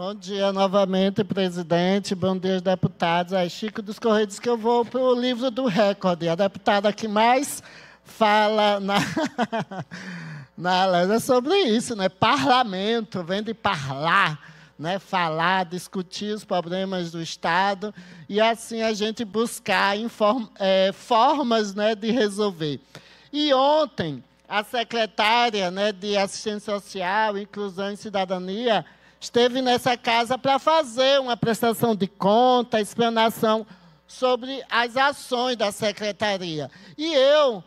Bom dia novamente, presidente. Bom dia, deputados. É Chico dos Correios, que eu vou para o livro do recorde. A deputada que mais fala na lei é sobre isso, né? Parlamento, vem de parlar, né? Falar, discutir os problemas do Estado e assim a gente buscar formas, né, de resolver. E ontem, a secretária, né, de Assistência Social, Inclusão e Cidadania esteve nessa casa para fazer uma prestação de conta, explanação sobre as ações da secretaria. E eu,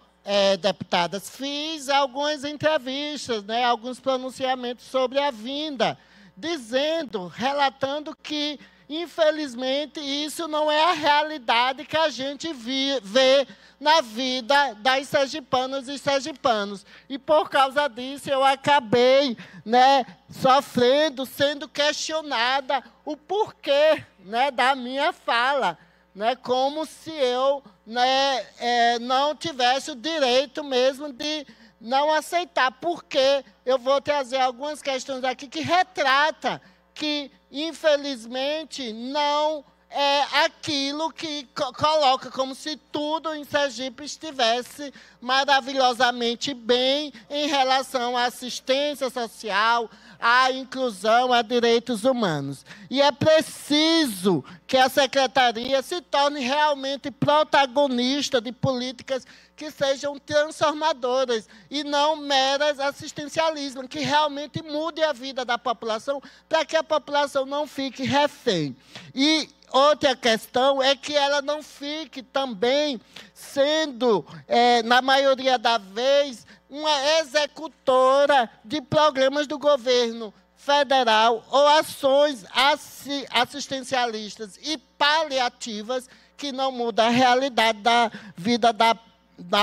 deputadas, fiz algumas entrevistas, né, alguns pronunciamentos sobre a vinda, relatando que, infelizmente, isso não é a realidade que a gente vê na vida das sergipanas e sergipanos. E, por causa disso, eu acabei, né, sofrendo, sendo questionada o porquê, né, da minha fala, né, como se eu, né, não tivesse o direito mesmo de não aceitar. Porque eu vou trazer algumas questões aqui que retratam que, infelizmente, não é aquilo que coloca como se tudo em Sergipe estivesse maravilhosamente bem em relação à assistência social, à inclusão, a direitos humanos. E é preciso que a secretaria se torne realmente protagonista de políticas que sejam transformadoras e não meras assistencialismo, que realmente mude a vida da população para que a população não fique refém. E outra questão é que ela não fique também sendo, na maioria das vezes, uma executora de programas do governo federal ou ações assistencialistas e paliativas que não mudam a realidade da vida da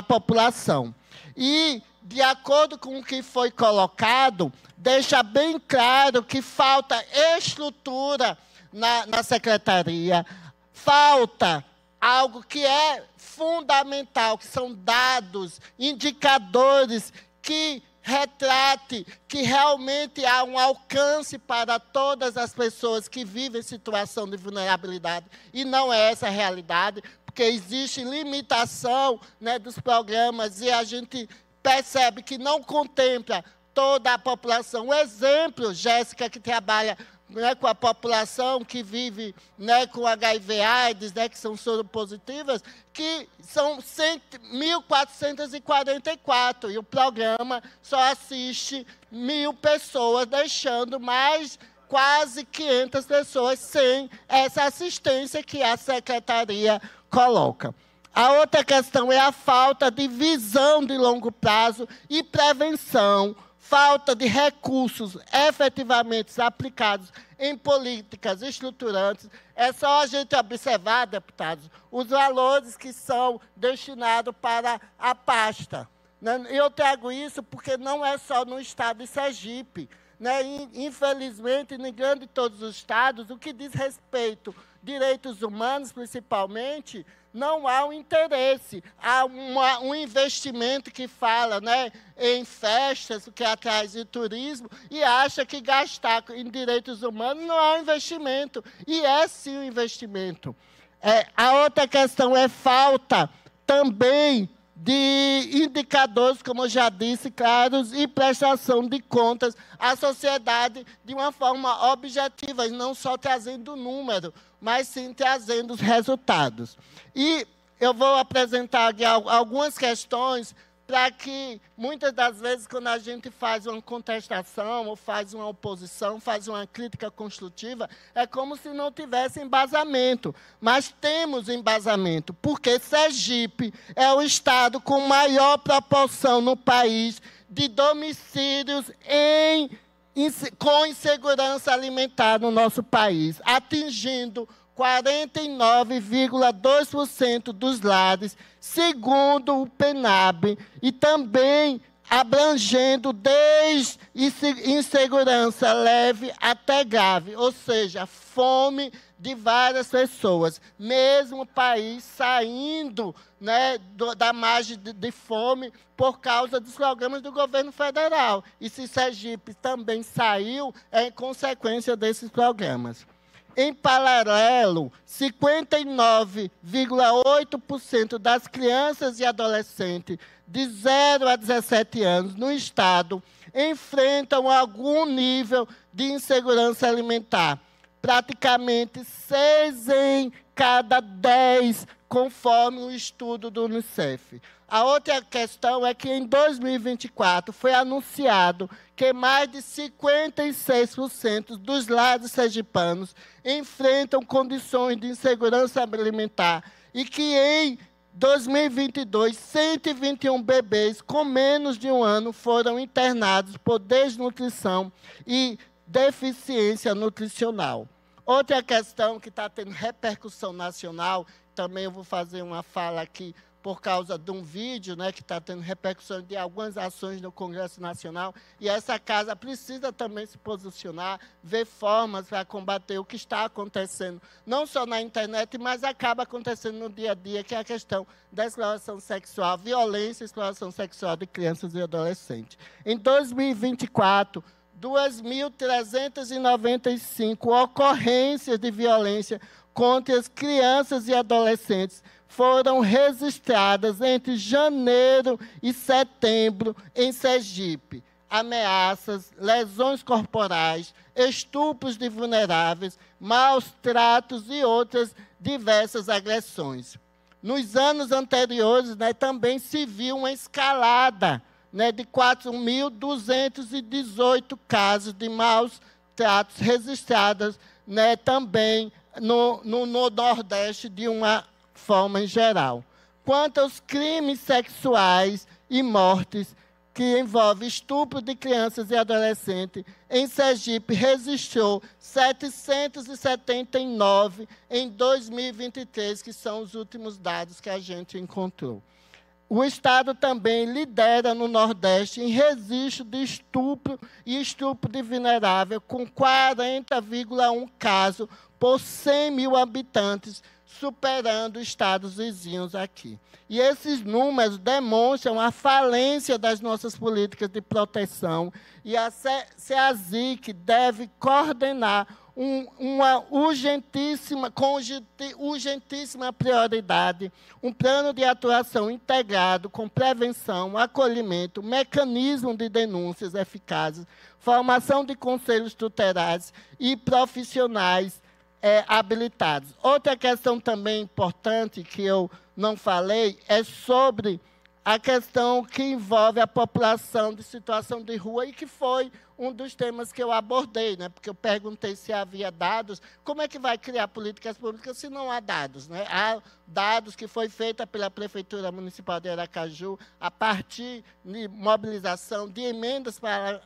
população. E, de acordo com o que foi colocado, deixa bem claro que falta estrutura na secretaria, falta algo que é fundamental, que são dados, indicadores que retrate que realmente há um alcance para todas as pessoas que vivem em situação de vulnerabilidade. E não é essa a realidade, porque existe limitação, né, dos programas e a gente percebe que não contempla toda a população. Um exemplo, Jéssica, que trabalha, né, com a população que vive, né, com HIV/AIDS, né, que são soropositivas, que são 1.444, e o programa só assiste 1.000 pessoas, deixando mais quase 500 pessoas sem essa assistência que a secretaria coloca. A outra questão é a falta de visão de longo prazo e prevenção, falta de recursos efetivamente aplicados em políticas estruturantes. É só a gente observar, deputados, os valores que são destinados para a pasta. Eu trago isso porque não é só no estado de Sergipe, né? Infelizmente, em grande todos os estados, o que diz respeito a direitos humanos, principalmente, não há um interesse. Há um investimento que fala, né, em festas, que atrás de turismo, e acha que gastar em direitos humanos não é um investimento. E é sim um investimento. A outra questão é falta também de indicadores, como eu já disse, claros, e prestação de contas à sociedade de uma forma objetiva, e não só trazendo número, mas sim trazendo os resultados. E eu vou apresentar aqui algumas questões para que, muitas das vezes, quando a gente faz uma contestação, ou faz uma oposição, faz uma crítica construtiva, é como se não tivesse embasamento. Mas temos embasamento, porque Sergipe é o estado com maior proporção no país de domicílios com insegurança alimentar no nosso país, atingindo 49,2% dos lares, segundo o PNAB, e também abrangendo desde insegurança leve até grave, ou seja, fome de várias pessoas. Mesmo o país saindo, né, da margem de fome por causa dos programas do governo federal. E se Sergipe também saiu, é em consequência desses programas. Em paralelo, 59,8% das crianças e adolescentes de 0 a 17 anos no Estado enfrentam algum nível de insegurança alimentar. Praticamente 6 em cada 10, conforme o estudo do Unicef. A outra questão é que, em 2024, foi anunciado que mais de 56% dos lares sergipanos enfrentam condições de insegurança alimentar e que, em 2022, 121 bebês com menos de 1 ano foram internados por desnutrição e deficiência nutricional. Outra questão que está tendo repercussão nacional, também eu vou fazer uma fala aqui por causa de um vídeo, né, que está tendo repercussão de algumas ações no Congresso Nacional, e essa casa precisa também se posicionar, ver formas para combater o que está acontecendo, não só na internet, mas acaba acontecendo no dia a dia, que é a questão da exploração sexual, violência e exploração sexual de crianças e adolescentes. Em 2024, 2.395 ocorrências de violência contra as crianças e adolescentes foram registradas entre janeiro e setembro em Sergipe. Ameaças, lesões corporais, estupros de vulneráveis, maus tratos e outras diversas agressões. Nos anos anteriores, né, também se viu uma escalada, né, de 4.218 casos de maus tratos registrados, né, também no Nordeste de uma forma em geral. Quanto aos crimes sexuais e mortes que envolvem estupro de crianças e adolescentes, em Sergipe registrou 779 em 2023, que são os últimos dados que a gente encontrou. O Estado também lidera no Nordeste em registro de estupro e estupro de vulnerável, com 40,1 casos por 100 mil habitantes, superando estados vizinhos aqui. E esses números demonstram a falência das nossas políticas de proteção, e a SEASIC deve coordenar uma urgentíssima prioridade, um plano de atuação integrado com prevenção, acolhimento, mecanismo de denúncias eficazes, formação de conselhos tutelares e profissionais habilitados. Outra questão também importante que eu não falei é sobre a questão que envolve a população de situação de rua e que foi um dos temas que eu abordei, né? Porque eu perguntei se havia dados. Como é que vai criar políticas públicas se não há dados, né? Há dados que foi feita pela Prefeitura Municipal de Aracaju a partir de mobilização de emendas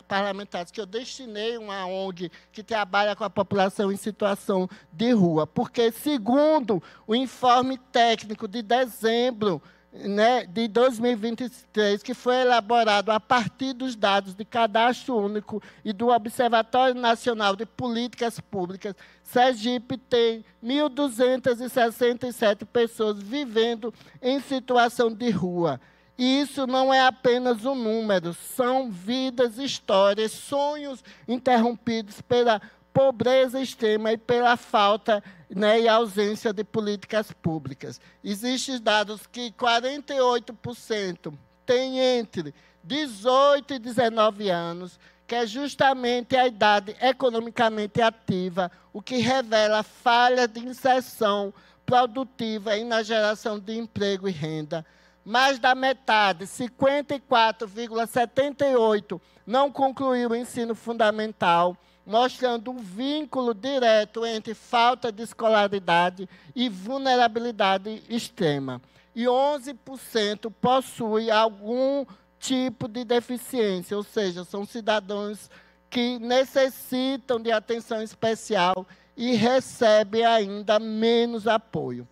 parlamentares que eu destinei a uma ONG que trabalha com a população em situação de rua. Porque, segundo o informe técnico de dezembro, né, de 2023, que foi elaborado a partir dos dados de Cadastro Único e do Observatório Nacional de Políticas Públicas, Sergipe tem 1.267 pessoas vivendo em situação de rua. E isso não é apenas um número, são vidas, histórias, sonhos interrompidos pela pobreza extrema e pela falta, né, e ausência de políticas públicas. Existem dados que 48% têm entre 18 e 19 anos, que é justamente a idade economicamente ativa, o que revela falha de inserção produtiva e na geração de emprego e renda. Mais da metade, 54,78%, não concluiu o ensino fundamental, mostrando um vínculo direto entre falta de escolaridade e vulnerabilidade extrema. E 11% possui algum tipo de deficiência, ou seja, são cidadãos que necessitam de atenção especial e recebem ainda menos apoio.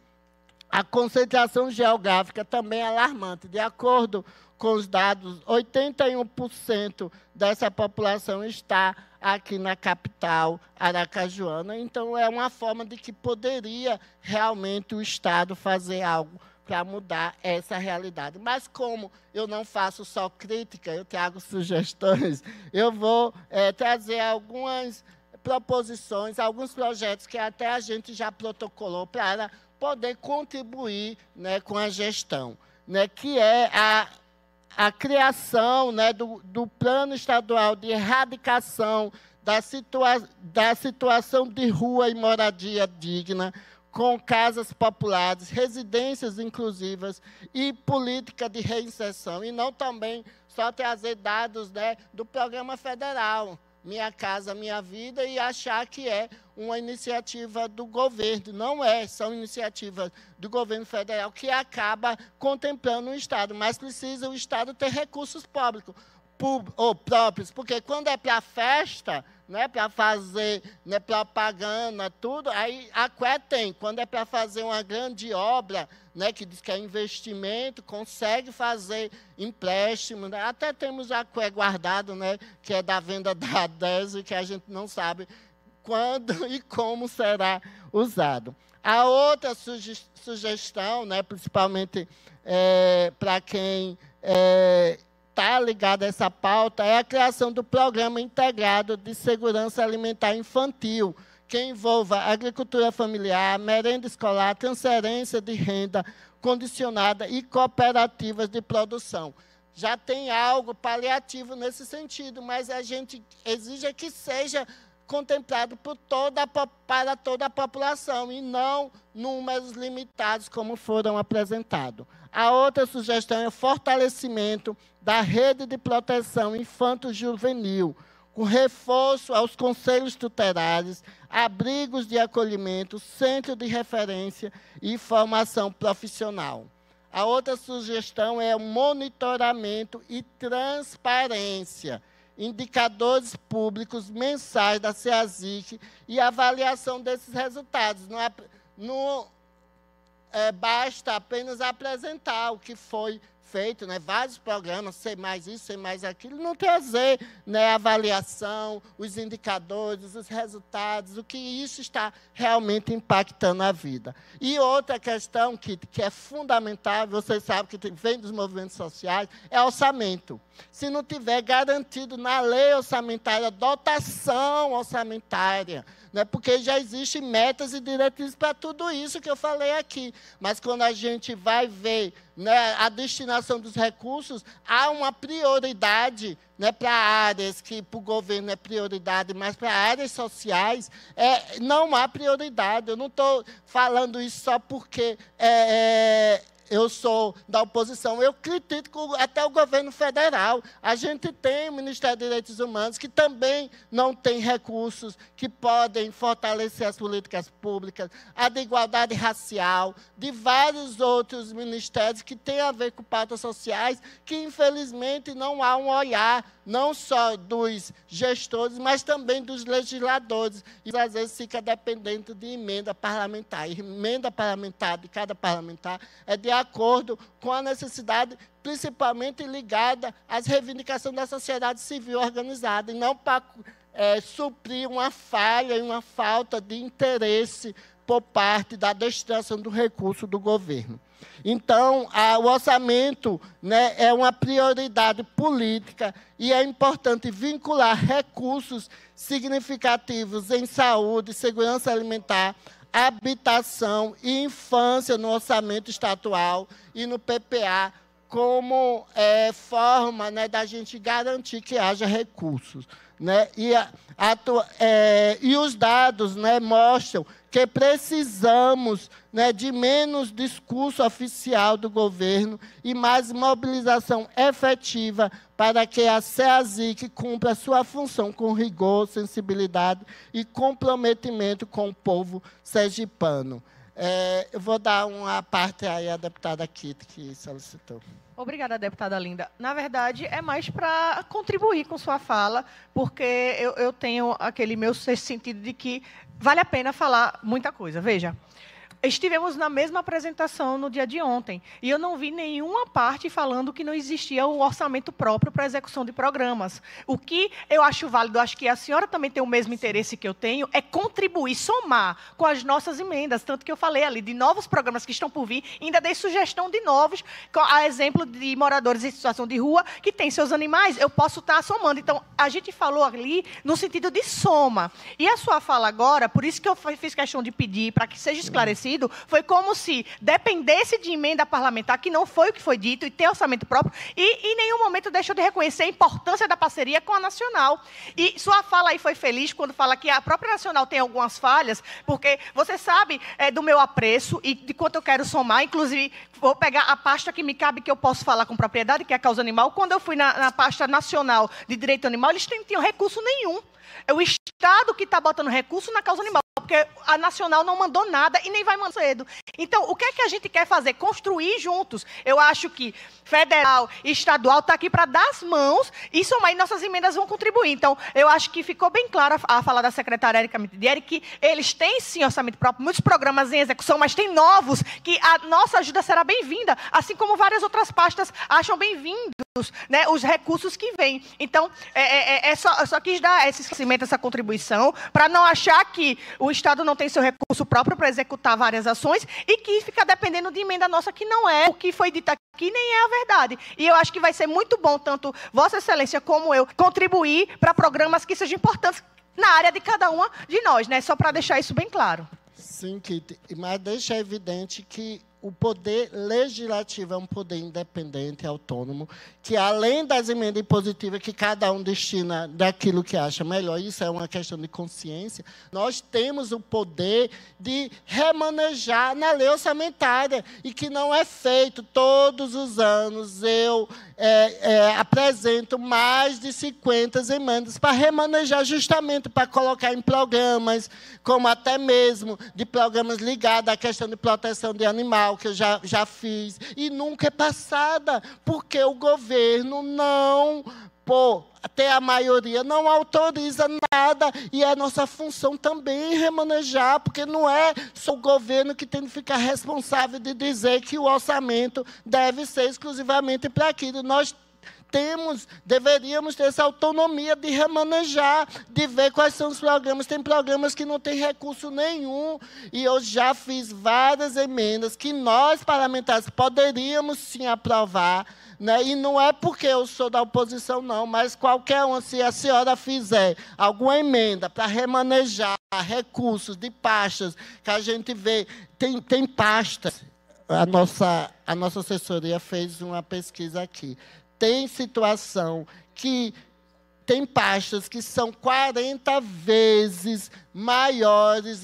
A concentração geográfica também é alarmante. De acordo com os dados, 81% dessa população está aqui na capital aracajuana. Então, é uma forma de que poderia realmente o Estado fazer algo para mudar essa realidade. Mas, como eu não faço só crítica, eu trago sugestões, eu vou trazer algumas proposições, alguns projetos que até a gente já protocolou para poder contribuir, né, com a gestão, né, que é a criação, né, do Plano Estadual de Erradicação da situação de rua e moradia digna, com casas populares, residências inclusivas e política de reinserção. E não também só trazer dados, né, do programa federal, Minha Casa Minha Vida, e achar que é uma iniciativa do governo. Não é, são iniciativas do governo federal que acaba contemplando o Estado, mas precisa o Estado ter recursos públicos, ou próprios, porque quando é para festa, né, para fazer, né, propaganda, tudo, aí a CUE tem. Quando é para fazer uma grande obra, né, que diz que é investimento, consegue fazer empréstimo, né? Até temos a CUE guardado, né, que é da venda da DESE, que a gente não sabe quando e como será usado. A outra sugestão, né, principalmente para quem está ligado a essa pauta, é a criação do Programa Integrado de Segurança Alimentar Infantil, que envolva agricultura familiar, merenda escolar, transferência de renda condicionada e cooperativas de produção. Já tem algo paliativo nesse sentido, mas a gente exige que seja contemplado para toda a população, e não números limitados, como foram apresentados. A outra sugestão é o fortalecimento da rede de proteção infanto-juvenil, com reforço aos conselhos tutelares, abrigos de acolhimento, centro de referência e formação profissional. A outra sugestão é o monitoramento e transparência, indicadores públicos mensais da SEASIC e avaliação desses resultados. Não basta apenas apresentar o que foi feito, né, vários programas, sei mais isso, sei mais aquilo, não trazer, né, avaliação, os indicadores, os resultados, o que isso está realmente impactando a vida. E outra questão que é fundamental, vocês sabem que vem dos movimentos sociais, é orçamento. Se não tiver garantido na lei orçamentária, dotação orçamentária, né, porque já existem metas e diretrizes para tudo isso que eu falei aqui. Mas quando a gente vai ver, né, a destinação dos recursos, há uma prioridade, né, para áreas que para o governo é prioridade, mas para áreas sociais não há prioridade. Eu não estou falando isso só porque eu sou da oposição, eu critico até o governo federal. A gente tem o Ministério dos Direitos Humanos, que também não tem recursos que podem fortalecer as políticas públicas, a de igualdade racial, de vários outros ministérios que têm a ver com pautas sociais, que, infelizmente, não há um olhar, não só dos gestores, mas também dos legisladores. E, às vezes, fica dependente de emenda parlamentar. E emenda parlamentar de cada parlamentar é de acordo com a necessidade, principalmente ligada às reivindicações da sociedade civil organizada, e não para suprir uma falha e uma falta de interesse por parte da destinação do recurso do governo. Então, o orçamento, né, é uma prioridade política e é importante vincular recursos significativos em saúde, segurança alimentar, habitação e infância no orçamento estadual e no PPA, como forma, né, da gente garantir que haja recursos, né? E os dados, né, mostram que precisamos, né, de menos discurso oficial do governo e mais mobilização efetiva para que a SEASIC cumpra sua função com rigor, sensibilidade e comprometimento com o povo sergipano. Eu vou dar uma parte aí à deputada Kitty, que solicitou. Obrigada, deputada Linda. Na verdade, é mais para contribuir com sua fala, porque eu tenho aquele meu sentido de que vale a pena falar muita coisa. Veja, Estivemos na mesma apresentação no dia de ontem, e eu não vi nenhuma parte falando que não existia o orçamento próprio para execução de programas. O que eu acho válido, acho que a senhora também tem o mesmo interesse que eu tenho, é contribuir, somar com as nossas emendas, tanto que eu falei ali de novos programas que estão por vir, ainda dei sugestão de novos, a exemplo de moradores em situação de rua, que têm seus animais, eu posso estar somando. Então, a gente falou ali no sentido de soma. E a sua fala agora, por isso que eu fiz questão de pedir para que seja esclarecido, foi como se dependesse de emenda parlamentar, que não foi o que foi dito, e ter orçamento próprio, e em nenhum momento deixou de reconhecer a importância da parceria com a Nacional. E sua fala aí foi feliz quando fala que a própria Nacional tem algumas falhas, porque você sabe do meu apreço e de quanto eu quero somar, inclusive vou pegar a pasta que me cabe, que eu posso falar com propriedade, que é a causa animal. Quando eu fui na pasta nacional de direito animal, eles não tinham recurso nenhum. É o Estado que está botando recurso na causa animal, porque a Nacional não mandou nada e nem vai mandar cedo. Então, o que é que a gente quer fazer? Construir juntos. Eu acho que federal e estadual está aqui para dar as mãos e somar, e nossas emendas vão contribuir. Então, eu acho que ficou bem clara a fala da secretária Érica Mitidieri, que eles têm, sim, orçamento próprio, muitos programas em execução, mas tem novos, que a nossa ajuda será bem-vinda, assim como várias outras pastas acham bem-vindos, né, os recursos que vêm. Então, só quis dar esse esclarecimento, essa contribuição, para não achar que o Estado não tem seu recurso próprio para executar várias ações e que fica dependendo de emenda nossa, que não é o que foi dito aqui, nem é a verdade. E eu acho que vai ser muito bom, tanto Vossa Excelência como eu, contribuir para programas que sejam importantes na área de cada uma de nós, né? Só para deixar isso bem claro. Sim, Kitty, mas deixa evidente que o poder legislativo é um poder independente, autônomo, que além das emendas impositivas que cada um destina daquilo que acha melhor, isso é uma questão de consciência, nós temos o poder de remanejar na lei orçamentária, e que não é feito. Todos os anos eu apresento mais de 50 emendas para remanejar, justamente para colocar em programas, como até mesmo de programas ligados à questão de proteção de animal, que eu já fiz, e nunca é passada, porque o governo não, até a maioria, não autoriza nada, e é nossa função também remanejar, porque não é só o governo que tem que ficar responsável de dizer que o orçamento deve ser exclusivamente para aquilo. Nós deveríamos ter essa autonomia de remanejar, de ver quais são os programas. Tem programas que não têm recurso nenhum, e eu já fiz várias emendas que nós, parlamentares, poderíamos sim aprovar, né? E não é porque eu sou da oposição, não, mas qualquer um, se a senhora fizer alguma emenda para remanejar recursos de pastas, que a gente vê, tem pastas, a nossa assessoria fez uma pesquisa aqui. Tem situação que tem pastas que são 40 vezes maiores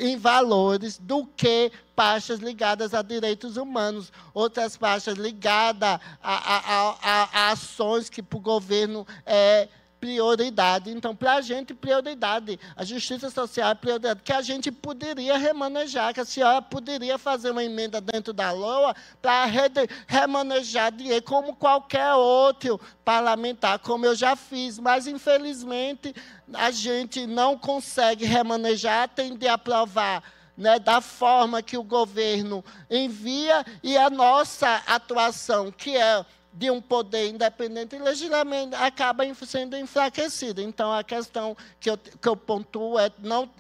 em valores do que pastas ligadas a direitos humanos, outras pastas ligadas a ações que para o governo é prioridade. Então, para a gente, prioridade. A justiça social é prioridade, que a gente poderia remanejar, que a senhora poderia fazer uma emenda dentro da LOA para remanejar dinheiro, como qualquer outro parlamentar, como eu já fiz. Mas, infelizmente, a gente não consegue remanejar, tem de aprovar, né, da forma que o governo envia, e a nossa atuação, que é de um poder independente e legitimamente, acaba sendo enfraquecida. Então, a questão que eu pontuo é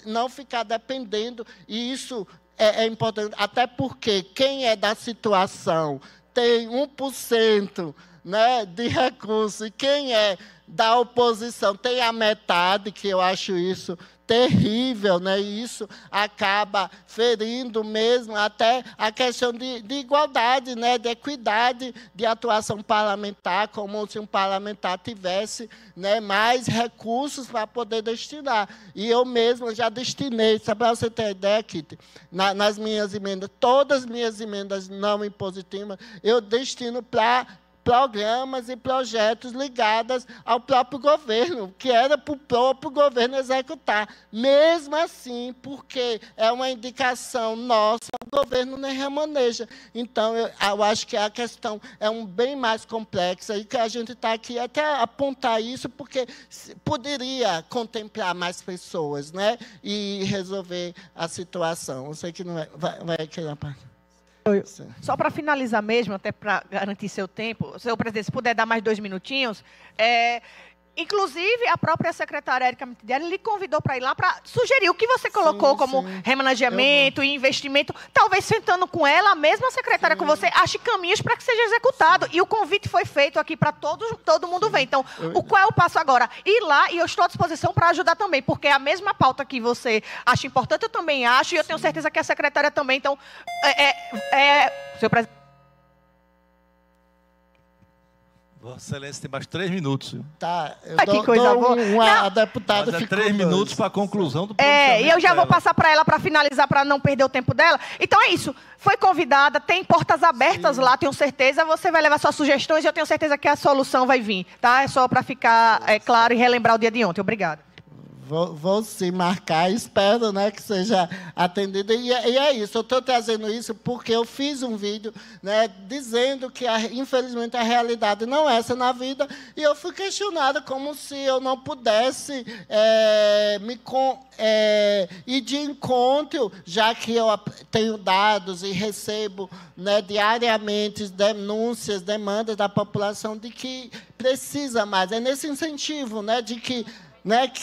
não ficar dependendo, e isso é importante, até porque quem é da situação tem 1%, né, de recursos, e quem é da oposição tem a metade, que eu acho isso terrível, né? E isso acaba ferindo mesmo até a questão de igualdade, né? De equidade de atuação parlamentar, como se um parlamentar tivesse, né, mais recursos para poder destinar. E eu mesmo já destinei, só para você ter ideia, Kitty, nas minhas emendas, todas as minhas emendas não impositivas, eu destino para programas e projetos ligados ao próprio governo, que era para o próprio governo executar. Mesmo assim, porque é uma indicação nossa, o governo nem remaneja. Então, eu acho que a questão é bem mais complexa e que a gente está aqui até apontar isso, porque poderia contemplar mais pessoas, né, e resolver a situação. Eu sei que não vai querer a parte. Só para finalizar mesmo, até para garantir seu tempo, senhor presidente, se puder dar mais 2 minutinhos, inclusive, a própria secretária Érica Mitidieri lhe convidou para ir lá para sugerir o que você colocou como remanejamento e investimento. Talvez sentando com ela, a mesma secretária com você, ache caminhos para que seja executado. E o convite foi feito aqui para todo mundo ver. Então, qual é o passo agora? Ir lá, e eu estou à disposição para ajudar também, porque é a mesma pauta que você acha importante, eu também acho, e eu tenho certeza que a secretária também. Então, senhor presidente. Vossa Excelência tem mais 3 minutos. Tá, eu que coisa boa. A deputada Mas ficou 3 minutos para a conclusão do pronunciamento e eu já vou dela. passar para ela para finalizar, para não perder o tempo dela. Então é isso. Foi convidada, tem portas abertas lá, tenho certeza. Você vai levar suas sugestões e eu tenho certeza que a solução vai vir. Tá? É só para ficar claro e relembrar o dia de ontem. Obrigada. Vou sim marcar, espero, né, que seja atendido. E é isso, eu estou trazendo isso porque eu fiz um vídeo, né, dizendo que, infelizmente, a realidade não é essa na vida, e eu fui questionada como se eu não pudesse ir de encontro, já que eu tenho dados e recebo, né, diariamente denúncias, demandas da população de que precisa mais. É nesse incentivo, né, de que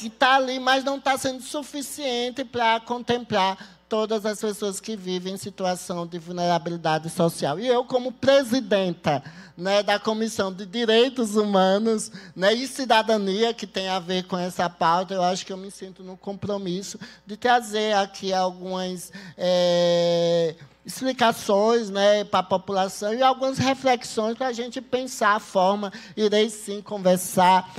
está ali, mas não está sendo suficiente para contemplar todas as pessoas que vivem em situação de vulnerabilidade social. E eu, como presidenta, né, da Comissão de Direitos Humanos, né, e Cidadania, que tem a ver com essa pauta, eu acho que eu me sinto no compromisso de trazer aqui algumas explicações, né, para a população e algumas reflexões para a gente pensar a forma. Irei, sim, conversar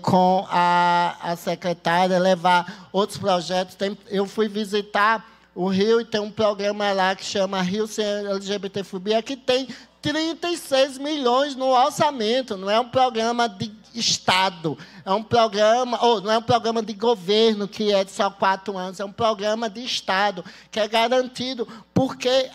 com a secretária, levar outros projetos. Eu fui visitar o Rio e tem um programa lá que chama Rio Sem LGBTfobia, que tem 36 milhões no orçamento. Não é um programa de Estado, é um programa, não é um programa de governo, que é de só 4 anos, é um programa de Estado, que é garantido, porque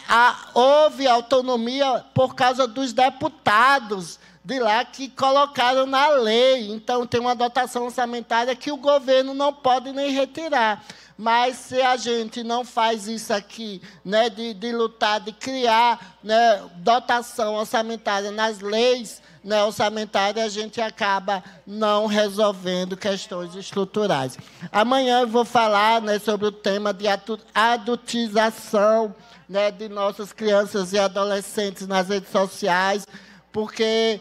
houve autonomia por causa dos deputados de lá que colocaram na lei. Então, tem uma dotação orçamentária que o governo não pode nem retirar. Mas, se a gente não faz isso aqui, né, de lutar, de criar, né, dotação orçamentária nas leis, né, orçamentárias, a gente acaba não resolvendo questões estruturais. Amanhã eu vou falar, né, sobre o tema de adultização, né, de nossas crianças e adolescentes nas redes sociais, porque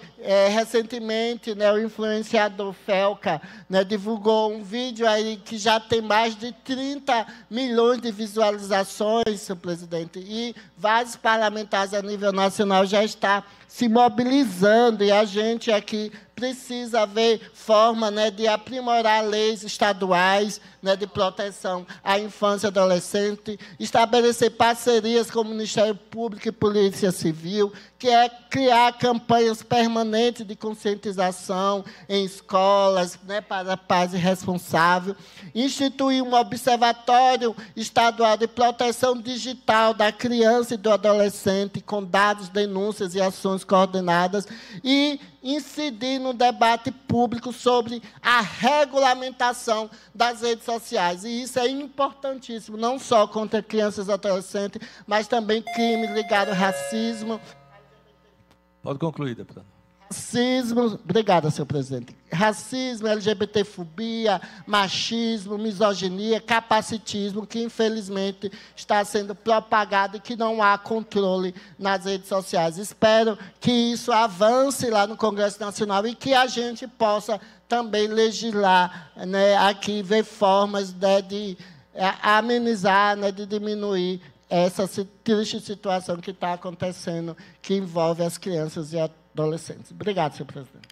recentemente, né, o influenciador Felca, né, divulgou um vídeo aí que já tem mais de 30 milhões de visualizações, senhor presidente, e vários parlamentares a nível nacional já estão se mobilizando, e a gente aqui precisa ver forma, né, de aprimorar leis estaduais, né, de proteção à infância e adolescente, estabelecer parcerias com o Ministério Público e Polícia Civil, que é criar campanhas permanentes de conscientização em escolas, né, para pais responsáveis, instituir um observatório estadual de proteção digital da criança e do adolescente, com dados, denúncias e ações coordenadas, e incidir no debate público sobre a regulamentação das redes sociais. E isso é importantíssimo, não só contra crianças e adolescentes, mas também crimes ligados ao racismo. Pode concluir, deputado. Racismo, obrigada, senhor presidente. Racismo, LGBTfobia, machismo, misoginia, capacitismo, que infelizmente está sendo propagado e que não há controle nas redes sociais. Espero que isso avance lá no Congresso Nacional e que a gente possa também legislar, né, aqui, ver formas, né, de amenizar, né, de diminuir essa triste situação que está acontecendo, que envolve as crianças e adolescentes. Obrigado, senhor presidente.